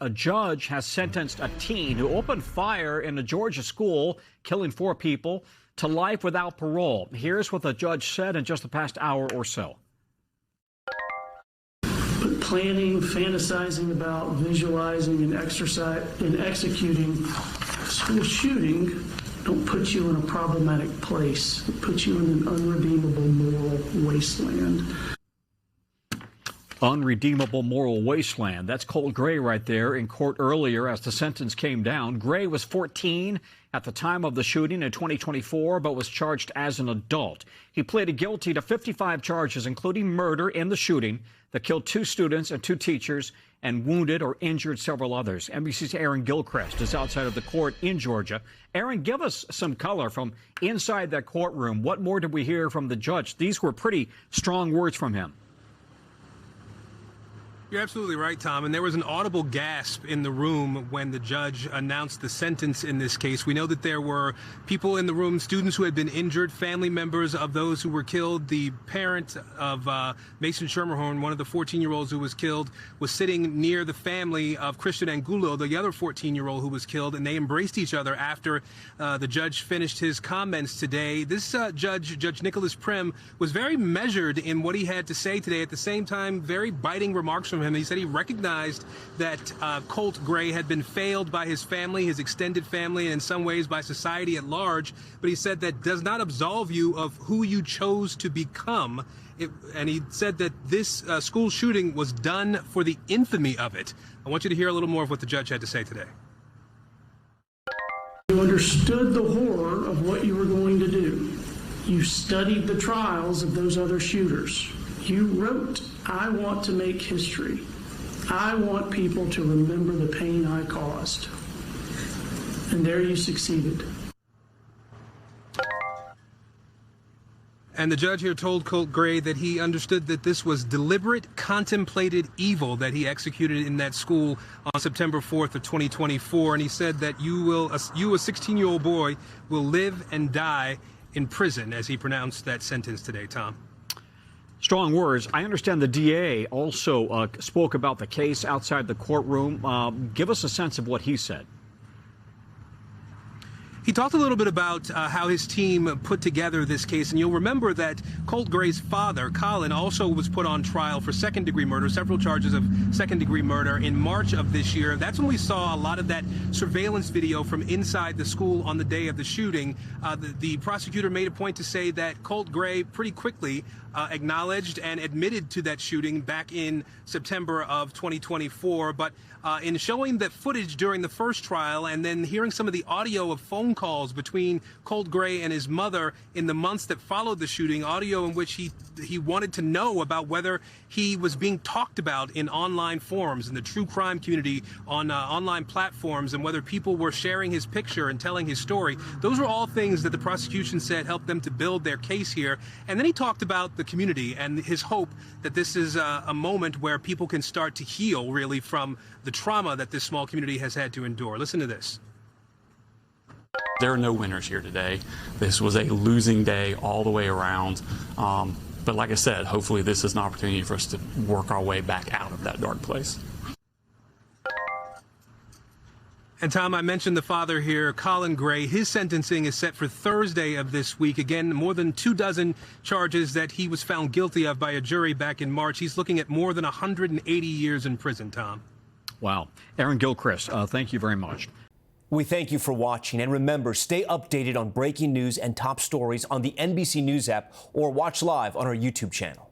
A judge has sentenced a teen who opened fire in a Georgia school, killing 4 people, to life without parole. Here's what the judge said in just the past hour or so. But planning, fantasizing about, visualizing, and executing a school shooting don't put you in a problematic place. It puts you in an unredeemable moral wasteland. Unredeemable moral wasteland. That's Colt Gray right there in court earlier as the sentence came down. Gray was 14 at the time of the shooting in 2024, but was charged as an adult. He pleaded guilty to 55 charges, including murder in the shooting that killed 2 students and 2 teachers and wounded or injured several others. NBC's Aaron Gilchrist is outside of the court in Georgia. Aaron, give us some color from inside that courtroom. What more did we hear from the judge? These were pretty strong words from him. You're absolutely right, Tom. And there was an audible gasp in the room when the judge announced the sentence in this case. We know that there were people in the room, students who had been injured, family members of those who were killed. The parent of Mason Schermerhorn, one of the 14-year-olds who was killed, was sitting near the family of Christian Angulo, the other 14-year-old who was killed, and they embraced each other after the judge finished his comments today. This Judge Nicholas Prim, was very measured in what he had to say today. At the same time, very biting remarks from him. He said he recognized that Colt Gray had been failed by his family, his extended family, and in some ways by society at large. But he said that does not absolve you of who you chose to become. And he said that this school shooting was done for the infamy of it. I want you to hear a little more of what the judge had to say today. You understood the horror of what you were going to do. You studied the trials of those other shooters. You wrote, "I want to make history. I want people to remember the pain I caused." And there you succeeded. And the judge here told Colt Gray that he understood that this was deliberate, contemplated evil that he executed in that school on September 4th of 2024. And he said that you, a 16-year-old boy, will live and die in prison, as he pronounced that sentence today, Tom. Strong words. I understand the DA also spoke about the case outside the courtroom. Give us a sense of what he said. He talked a little bit about how his team put together this case, and you'll remember that Colt Gray's father, Colin, also was put on trial for second-degree murder, several charges of second-degree murder in March of this year. That's when we saw a lot of that surveillance video from inside the school on the day of the shooting. The prosecutor made a point to say that Colt Gray pretty quickly acknowledged and admitted to that shooting back in September of 2024. But in showing that footage during the first trial and then hearing some of the audio of phone calls between Colt Gray and his mother in the months that followed the shooting, audio in which he wanted to know about whether he was being talked about in online forums in the true crime community on online platforms, and whether people were sharing his picture and telling his story. Those were all things that the prosecution said helped them to build their case here. And then he talked about the community and his hope that this is a moment where people can start to heal really from the trauma that this small community has had to endure. Listen to this. There are no winners here today. This was a losing day all the way around. But like I said, hopefully this is an opportunity for us to work our way back out of that dark place. And Tom, I mentioned the father here, Colin Gray. His sentencing is set for Thursday of this week. Again, more than 24 charges that he was found guilty of by a jury back in March. He's looking at more than 180 years in prison, Tom. Wow. Aaron Gilchrist, thank you very much. We thank you for watching, and remember, stay updated on breaking news and top stories on the NBC News app or watch live on our YouTube channel.